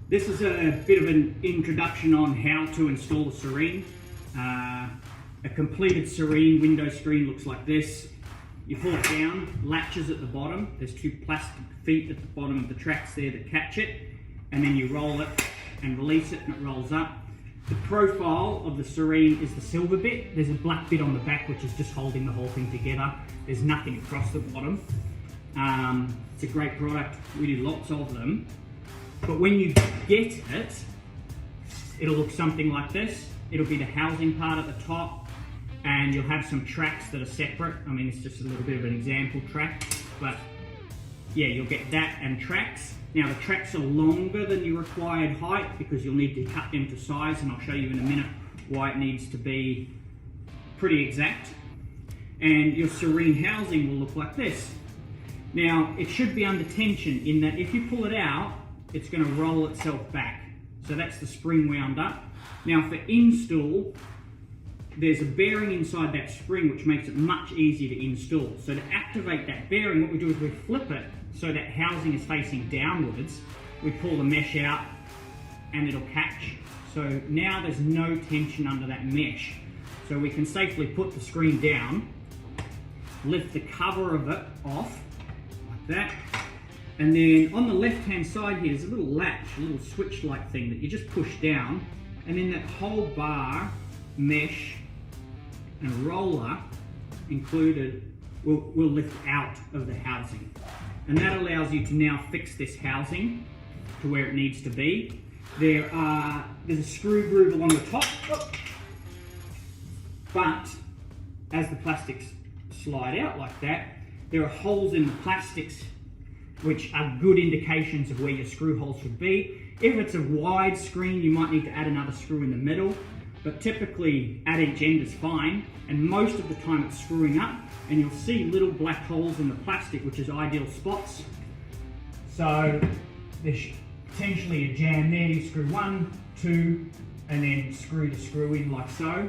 This is a bit of an introduction on how to install a Serene. A completed Serene window screen looks like this. You pull it down, latches at the bottom. There's two plastic feet at the bottom of the tracks there that catch it, and then you roll it and release it and it rolls up. The profile of the Serene is the silver bit. There's a black bit on the back which is just holding the whole thing together. There's nothing across the bottom. It's a great product. We do lots of them. But when you get it, it'll look something like this. It'll be the housing part at the top, and you'll have some tracks that are separate. I mean, it's just a little bit of an example track, but yeah, you'll get that and tracks. Now the tracks are longer than your required height because you'll need to cut them to size, and I'll show you in a minute why it needs to be pretty exact. And your Serene housing will look like this. Now it should be under tension in that if you pull it out, it's going to roll itself back. So that's the spring wound up. Now for install, there's a bearing inside that spring which makes it much easier to install. So to activate that bearing, what we do is we flip it so that housing is facing downwards. We pull the mesh out and it'll catch. So now there's no tension under that mesh. So we can safely put the screen down, lift the cover of it off like that. And then on the left-hand side here, there's a little latch, a little switch-like thing that you just push down, and then that whole bar, mesh, and roller included will lift out of the housing. And that allows you to now fix this housing to where it needs to be. There's a screw groove along the top, but as the plastics slide out like that, there are holes in the plastics which are good indications of where your screw holes should be. If it's a wide screen, you might need to add another screw in the middle, but typically at each end is fine, and most of the time it's screwing up, and you'll see little black holes in the plastic, which is ideal spots. So there's potentially a jam there. You screw 1, 2, and then screw the screw in like so.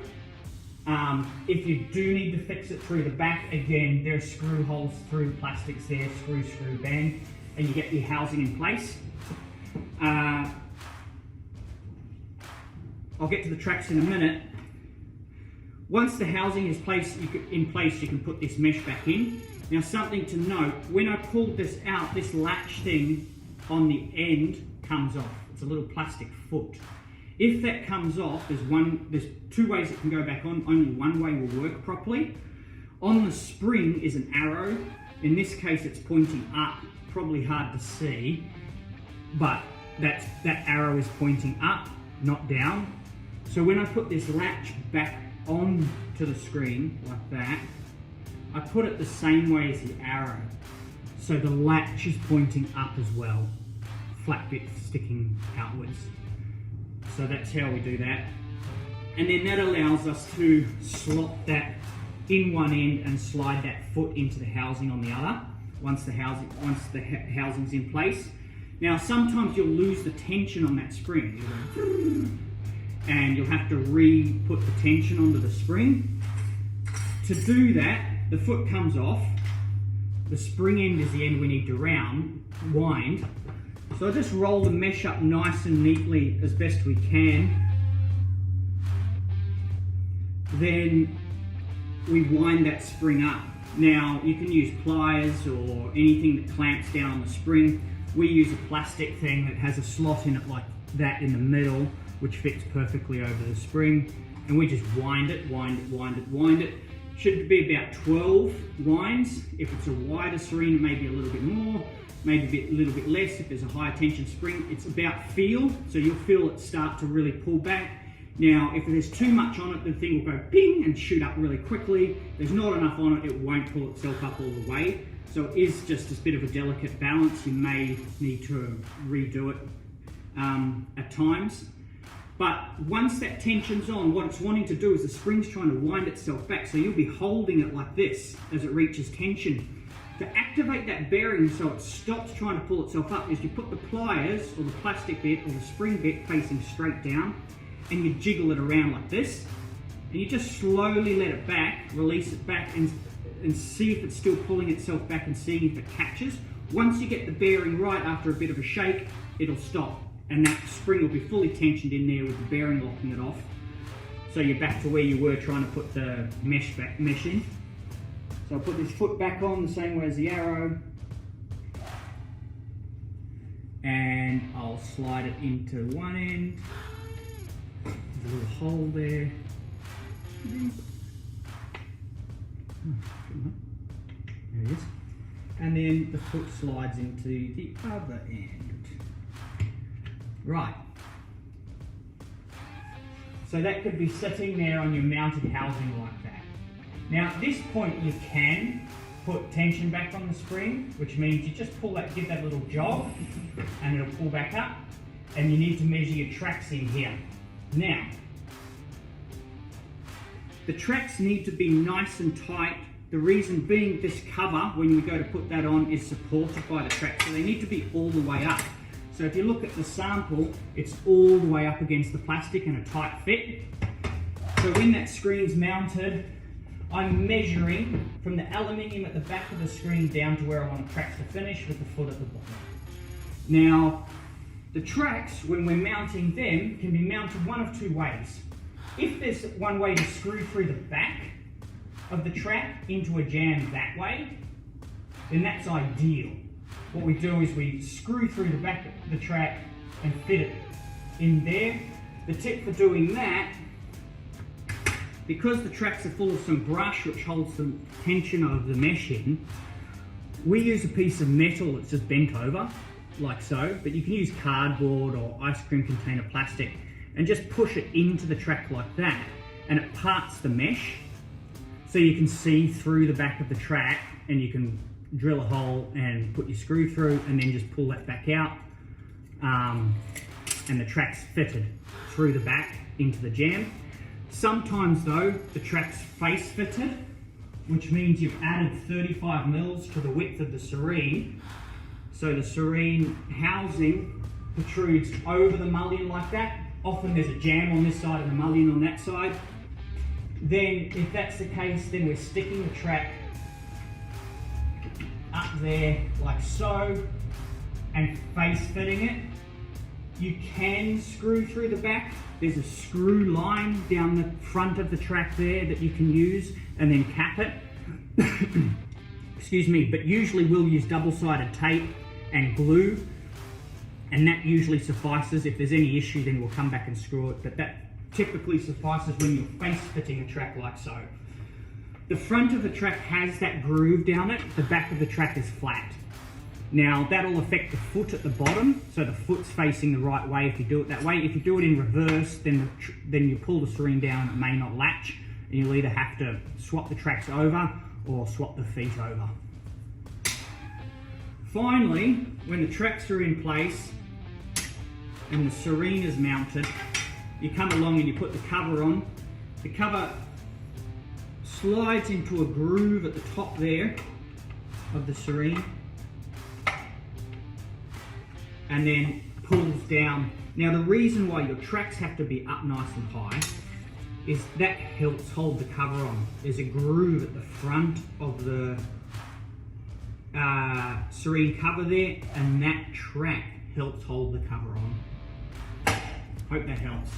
If you do need to fix it through the back, again, there are screw holes through the plastics there, screw, bang, and you get your housing in place. I'll get to the tracks in a minute. Once the housing is in place, you can put this mesh back in. Now something to note, when I pulled this out, this latch thing on the end comes off. It's a little plastic foot. If that comes off, there's two ways it can go back on. Only one way will work properly. On the spring is an arrow. In this case, it's pointing up. Probably hard to see, but that arrow is pointing up, not down. So when I put this latch back on to the screen like that, I put it the same way as the arrow. So the latch is pointing up as well, flat bit sticking outwards. So that's how we do that. And then that allows us to slot that in one end and slide that foot into the housing on the other once the housing's in place. Now sometimes you'll lose the tension on that spring, and you'll have to re-put the tension onto the spring. To do that, the foot comes off, the spring end is the end we need to wind. So I just roll the mesh up nice and neatly as best we can. Then we wind that spring up. Now you can use pliers or anything that clamps down on the spring. We use a plastic thing that has a slot in it like that in the middle, which fits perfectly over the spring. And we just wind it. Should be about 12 winds. If it's a wider Serene, maybe a little bit more. Maybe a little bit less if there's a higher tension spring. It's about feel, so you'll feel it start to really pull back. Now, if there's too much on it, the thing will go ping and shoot up really quickly. If there's not enough on it, it won't pull itself up all the way. So it is just a bit of a delicate balance. You may need to redo it at times. But once that tension's on, what it's wanting to do is the spring's trying to wind itself back. So you'll be holding it like this as it reaches tension. To activate that bearing so it stops trying to pull itself up is you put the pliers or the plastic bit or the spring bit facing straight down, and you jiggle it around like this, and you just slowly let it back, release it back, and see if it's still pulling itself back and seeing if it catches. Once you get the bearing right after a bit of a shake, it'll stop. and that spring will be fully tensioned in there with the bearing locking it off. So you're back to where you were trying to put the mesh in. So I'll put this foot back on the same way as the arrow, and I'll slide it into one end. There's a little hole there. There it is. And then the foot slides into the other end. Right. So that could be sitting there on your mounted housing like that. Now at this point you can put tension back on the spring, which means you just pull that, give that little jog, and it'll pull back up, and you need to measure your tracks in here. Now, the tracks need to be nice and tight. The reason being this cover, when you go to put that on, is supported by the track, so they need to be all the way up. So if you look at the sample, it's all the way up against the plastic and a tight fit. So when that screen's mounted, I'm measuring from the aluminium at the back of the screen down to where I want the tracks to finish with the foot at the bottom. Now, the tracks, when we're mounting them, can be mounted one of two ways. If there's one way to screw through the back of the track into a jam that way, then that's ideal. What we do is we screw through the back of the track and fit it in there. The tip for doing that, because the tracks are full of some brush which holds the tension of the mesh in, we use a piece of metal that's just bent over, like so, but you can use cardboard or ice cream container plastic and just push it into the track like that, and it parts the mesh so you can see through the back of the track, and you can drill a hole and put your screw through and then just pull that back out, and the track's fitted through the back into the jam. Sometimes though, the track's face fitted, which means you've added 35 mils to the width of the Serene, so the Serene housing protrudes over the mullion like that. Often there's a jam on this side and a mullion on that side. Then if that's the case, then we're sticking the track up there like so and face fitting it. You can screw through the back. There's a screw line down the front of the track there that you can use and then cap it. Excuse me, but usually we'll use double-sided tape and glue, and that usually suffices. If there's any issue, then we'll come back and screw it, but that typically suffices when you're face fitting a track like so. The front of the track has that groove down it, the back of the track is flat. Now that'll affect the foot at the bottom, so the foot's facing the right way if you do it that way. If you do it in reverse, then you pull the Serene down, it may not latch, and you'll either have to swap the tracks over or swap the feet over. Finally, when the tracks are in place and the Serene is mounted, you come along and you put the cover on. The cover slides into a groove at the top there of the Serene and then pulls down. Now the reason why your tracks have to be up nice and high is that helps hold the cover on. There's a groove at the front of the Serene cover there, and that track helps hold the cover on. Hope that helps.